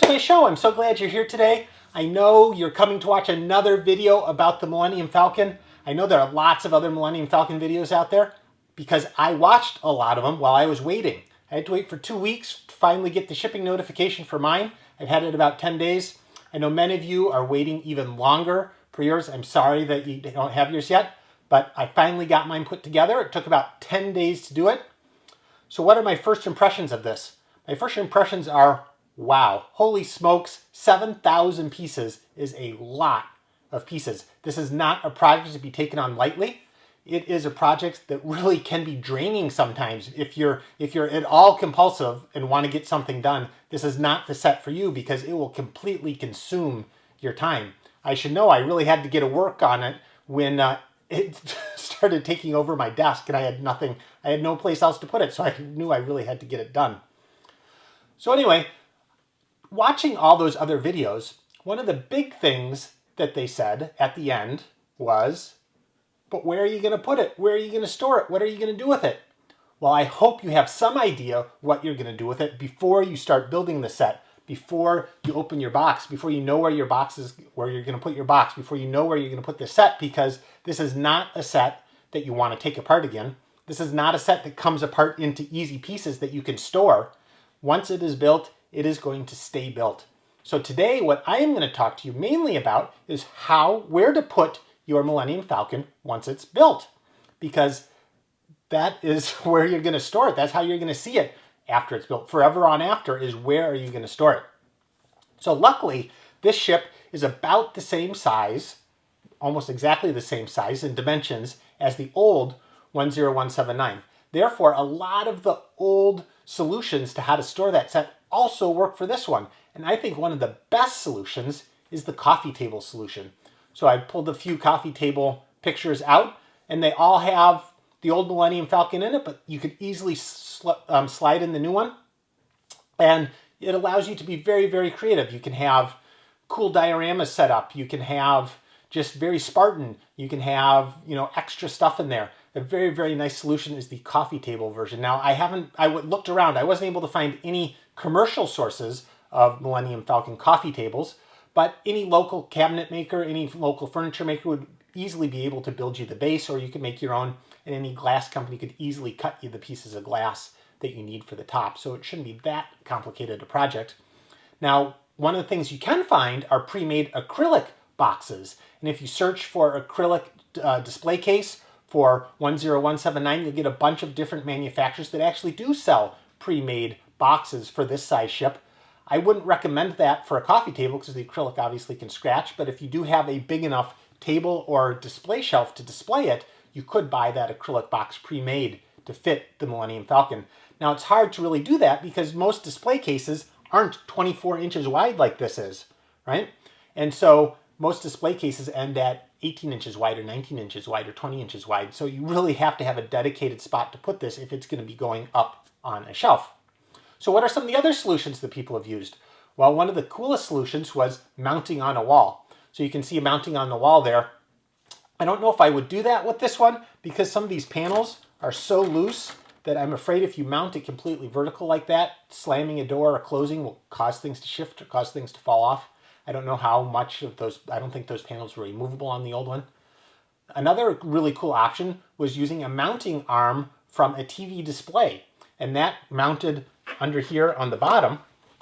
to my show. I'm so glad you're here today. I know you're coming to watch another video about the Millennium Falcon. I know there are lots of other Millennium Falcon videos out there because I watched a lot of them while I was waiting. I had to wait for 2 weeks to finally get the shipping notification for mine. I've had it about 10 days. I know many of you are waiting even longer for yours. I'm sorry that you don't have yours yet, but I finally got mine put together. It took about 10 days to do it. So what are my first impressions of this? My first impressions are, wow, holy smokes, 7,000 pieces is a lot of pieces. This is not a project to be taken on lightly. It is a project that really can be draining sometimes. If you're at all compulsive and want to get something done, this is not the set for you because it will completely consume your time. I should know I really had to get to work on it when it started taking over my desk and I had no place else to put it, so I knew I really had to get it done. So anyway, watching all those other videos, one of the big things that they said at the end was, but where are you going to put it? Where are you going to store it? What are you going to do with it? Well, I hope you have some idea what you're going to do with it before you start building the set, before you open your box, before you know where your box is, where you're going to put your box, before you know where you're going to put the set, because this is not a set that you want to take apart again. This is not a set that comes apart into easy pieces that you can store. Once it is built, it is going to stay built. So today, what I am going to talk to you mainly about is where to put your Millennium Falcon once it's built, because that is where you're going to store it. That's how you're going to see it after it's built. Forever on after is where are you going to store it. So luckily, this ship is about the same size, almost exactly the same size and dimensions as the old 10179. Therefore, a lot of the old solutions to how to store that set also work for this one. And I think one of the best solutions is the coffee table solution. So I pulled a few coffee table pictures out, and they all have the old Millennium Falcon in it, but you could easily slide in the new one. And it allows you to be very, very creative. You can have cool dioramas set up. You can have just very Spartan. You can have, extra stuff in there. A very, very nice solution is the coffee table version. Now, I looked around. I wasn't able to find any commercial sources of Millennium Falcon coffee tables, but any local cabinet maker, any local furniture maker would easily be able to build you the base, or you could make your own, and any glass company could easily cut you the pieces of glass that you need for the top. So it shouldn't be that complicated a project. Now, one of the things you can find are pre-made acrylic boxes. And if you search for acrylic display case for 10179, you'll get a bunch of different manufacturers that actually do sell pre-made boxes for this size ship. I wouldn't recommend that for a coffee table because the acrylic obviously can scratch, but if you do have a big enough table or display shelf to display it, you could buy that acrylic box pre-made to fit the Millennium Falcon. Now, it's hard to really do that because most display cases aren't 24 inches wide like this is, right? And so most display cases end at 18 inches wide or 19 inches wide or 20 inches wide. So you really have to have a dedicated spot to put this if it's going to be going up on a shelf. So what are some of the other solutions that people have used? Well, one of the coolest solutions was mounting on a wall. So you can see mounting on the wall there. I don't know if I would do that with this one because some of these panels are so loose that I'm afraid if you mount it completely vertical like that, slamming a door or closing will cause things to shift or cause things to fall off. I don't know how much of those, I don't think those panels were removable on the old one. Another really cool option was using a mounting arm from a TV display, and that mounted under here on the bottom,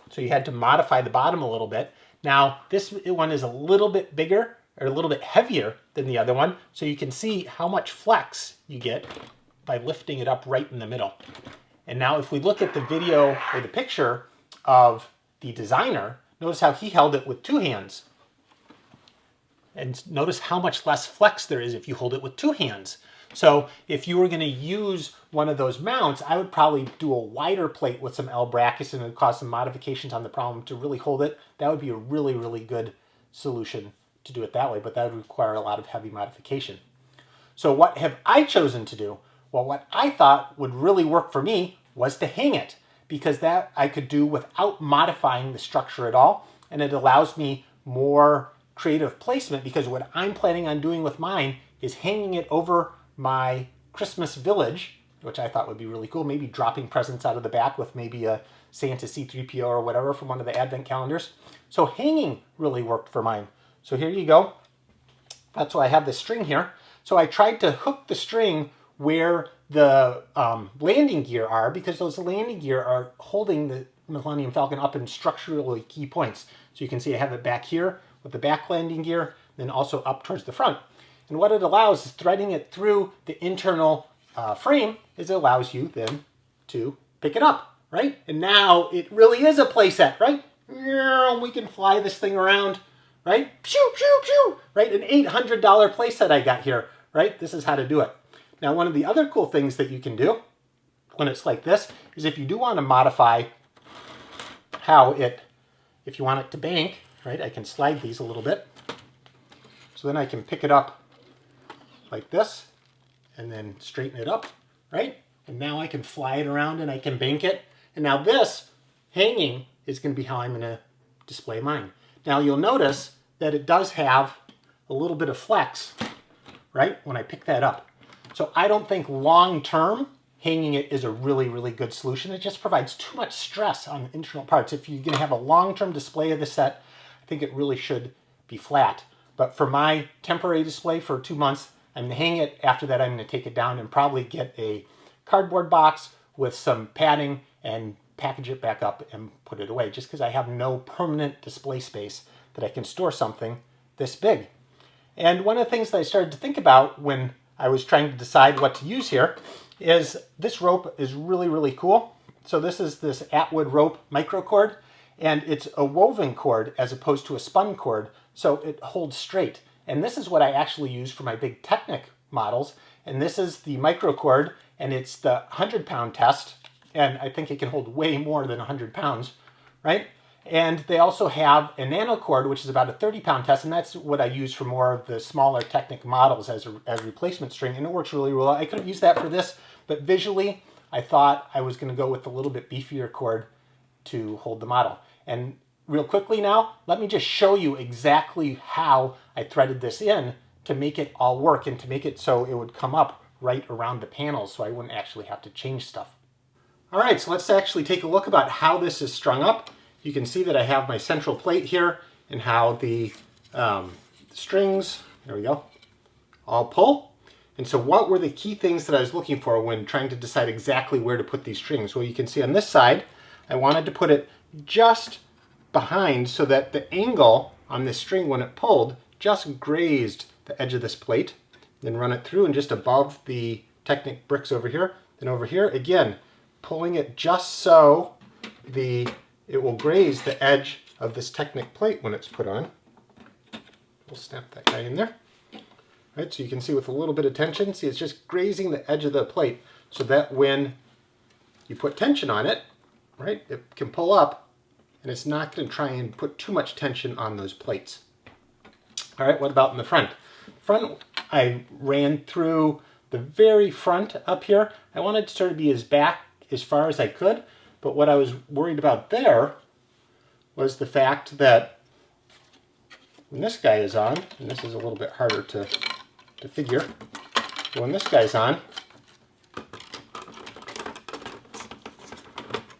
so you had to modify the bottom a little bit. Now, this one is a little bit bigger or a little bit heavier than the other one, so you can see how much flex you get by lifting it up right in the middle. And now if we look at the video or the picture of the designer, notice how he held it with two hands. And notice how much less flex there is if you hold it with two hands. So if you were going to use one of those mounts, I would probably do a wider plate with some L brackets, and it would cause some modifications on the problem to really hold it. That would be a really, really good solution to do it that way, but that would require a lot of heavy modification. So what have I chosen to do? Well, what I thought would really work for me was to hang it, because that I could do without modifying the structure at all, and it allows me more creative placement, because what I'm planning on doing with mine is hanging it over my Christmas village, which I thought would be really cool, maybe dropping presents out of the back with maybe Santa C3PO or whatever from one of the Advent calendars. So hanging really worked for mine. So here you go. That's why I have this string here. So I tried to hook the string where the landing gear are, because those landing gear are holding the Millennium Falcon up in structurally key points. So you can see I have it back here with the back landing gear, then also up towards the front. And what it allows is threading it through the internal frame is it allows you then to pick it up, right? And now it really is a playset, right? We can fly this thing around, right? Pew, pew, pew, right? An $800 playset I got here, right? This is how to do it. Now, one of the other cool things that you can do when it's like this is if you do want to modify how it, if you want it to bank, right? I can slide these a little bit. So then I can pick it up like this and then straighten it up, right? And now I can fly it around and I can bank it. And now this hanging is going to be how I'm going to display mine. Now you'll notice that it does have a little bit of flex, right? When I pick that up. So I don't think long-term hanging it is a really, really good solution. It just provides too much stress on the internal parts. If you're going to have a long-term display of the set, I think it really should be flat. But for my temporary display for 2 months, I'm going to hang it. After that, I'm going to take it down and probably get a cardboard box with some padding and package it back up and put it away, just because I have no permanent display space that I can store something this big. And one of the things that I started to think about when I was trying to decide what to use here is this rope is really, really cool. So this is this Atwood rope micro cord, and it's a woven cord as opposed to a spun cord, so it holds straight. And this is what I actually use for my big Technic models. And this is the micro cord, and it's the 100-pound test. And I think it can hold way more than 100 pounds, right? And they also have a nano cord, which is about a 30-pound test, and that's what I use for more of the smaller Technic models as replacement string, and it works really well. I could have used that for this, but visually, I thought I was going to go with a little bit beefier cord to hold the model. And real quickly now, let me just show you exactly how I threaded this in to make it all work and to make it so it would come up right around the panels so I wouldn't actually have to change stuff. All right, so let's actually take a look about how this is strung up. You can see that I have my central plate here and how the strings, there we go, all pull. And so what were the key things that I was looking for when trying to decide exactly where to put these strings? Well, you can see on this side, I wanted to put it just behind so that the angle on this string when it pulled just grazed the edge of this plate. Then run it through and just above the Technic bricks over here. Then over here, again, pulling it just so it will graze the edge of this Technic plate when it's put on. We'll snap that guy in there. Right, so you can see with a little bit of tension, see it's just grazing the edge of the plate so that when you put tension on it, right, it can pull up and it's not going to try and put too much tension on those plates. All right, what about in the front? Front, I ran through the very front up here. I wanted to sort of be as back as far as I could, but what I was worried about there was the fact that when this guy is on, and this is a little bit harder to figure, but when this guy's on,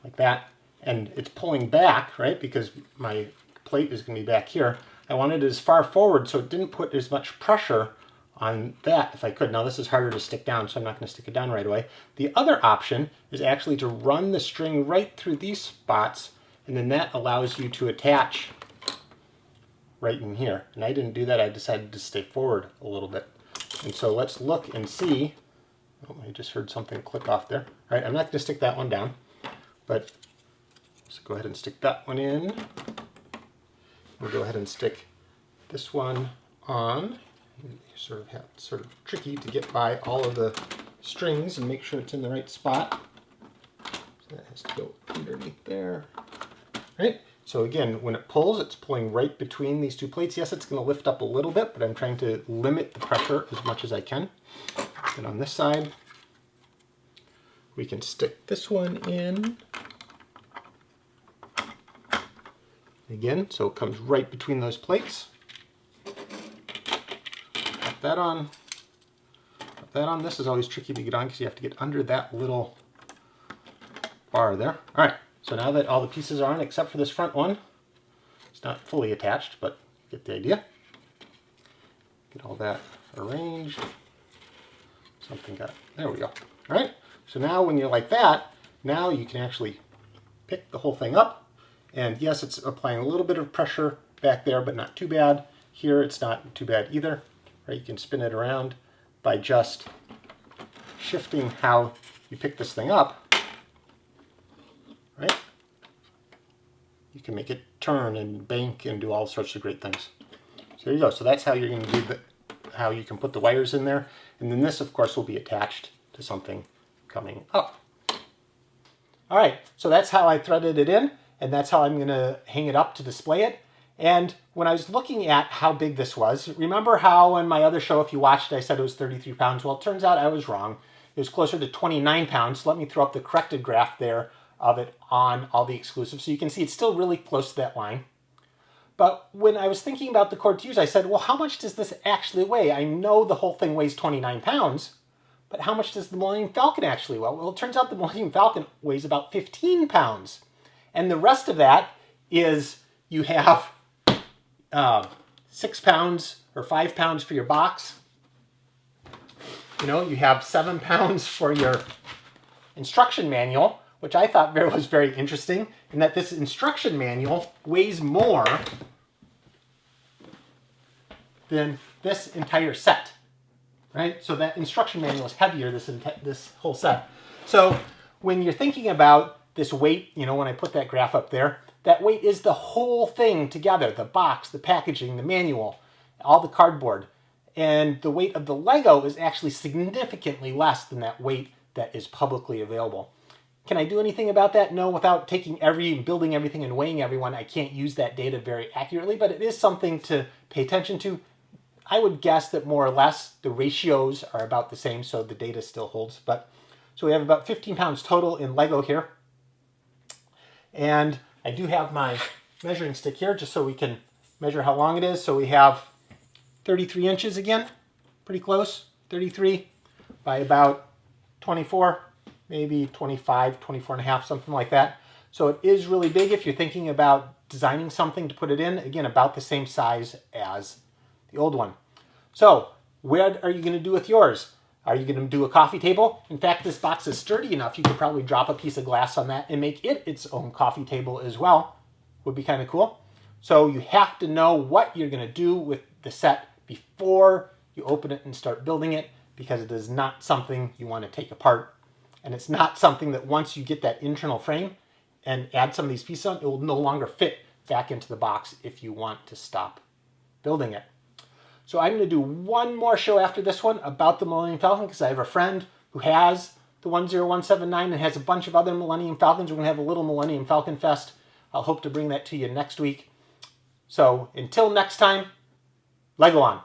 like that, and it's pulling back, right, because my plate is going to be back here, I wanted it as far forward so it didn't put as much pressure on that if I could. Now this is harder to stick down, so I'm not going to stick it down right away. The other option is actually to run the string right through these spots, and then that allows you to attach right in here. And I didn't do that, I decided to stay forward a little bit. And so let's look and see. Oh, I just heard something click off there. All right, I'm not going to stick that one down, but let's go ahead and stick that one in. We'll go ahead and stick this one on. Sort of tricky to get by all of the strings and make sure it's in the right spot. So that has to go underneath there. Right? So again, when it pulls, it's pulling right between these two plates. Yes, it's going to lift up a little bit, but I'm trying to limit the pressure as much as I can. And on this side, we can stick this one in. Again, so it comes right between those plates. Put that on. Put that on. This is always tricky to get on because you have to get under that little bar there. All right, So now that all the pieces are on, except for this front one, it's not fully attached, but you get the idea. Get all that arranged. There we go. All right, so now when you're like that, now you can actually pick the whole thing up. And yes, it's applying a little bit of pressure back there, but not too bad. Here, it's not too bad either. Right, you can spin it around by just shifting how you pick this thing up. Right? You can make it turn and bank and do all sorts of great things. So there you go. So that's how you're going to do how you can put the wires in there. And then this, of course, will be attached to something coming up. All right, so that's how I threaded it in, and that's how I'm going to hang it up to display it. And when I was looking at how big this was, remember how in my other show, if you watched it, I said it was 33 pounds? Well, it turns out I was wrong. It was closer to 29 pounds. So let me throw up the corrected graph there of it on all the exclusives. So you can see it's still really close to that line. But when I was thinking about the cord to use, I said, well, how much does this actually weigh? I know the whole thing weighs 29 pounds, but how much does the Millennium Falcon actually weigh? Well, it turns out the Millennium Falcon weighs about 15 pounds. And the rest of that is you have 6 pounds or 5 pounds for your box. You know, you have 7 pounds for your instruction manual, which I thought was very interesting, in that this instruction manual weighs more than this entire set, right? So that instruction manual is heavier, this whole set. So when you're thinking about this weight, you know, when I put that graph up there, that weight is the whole thing together, the box, the packaging, the manual, all the cardboard. And the weight of the Lego is actually significantly less than that weight that is publicly available. Can I do anything about that? No, without building everything and weighing everyone, I can't use that data very accurately, but it is something to pay attention to. I would guess that more or less the ratios are about the same, so the data still holds. So we have about 15 pounds total in Lego here. And I do have my measuring stick here just so we can measure how long it is. So we have 33 inches again, pretty close, 33 by about 24. Maybe 25, 24 and a half, something like that. So it is really big if you're thinking about designing something to put it in. Again, about the same size as the old one. So what are you going to do with yours? Are you going to do a coffee table? In fact, this box is sturdy enough, you could probably drop a piece of glass on that and make it its own coffee table as well. Would be kind of cool. So you have to know what you're going to do with the set before you open it and start building it, because it is not something you want to take apart. And it's not something that once you get that internal frame and add some of these pieces on, it will no longer fit back into the box if you want to stop building it. So I'm going to do one more show after this one about the Millennium Falcon, because I have a friend who has the 10179 and has a bunch of other Millennium Falcons. We're going to have a little Millennium Falcon Fest. I'll hope to bring that to you next week. So until next time, Lego on.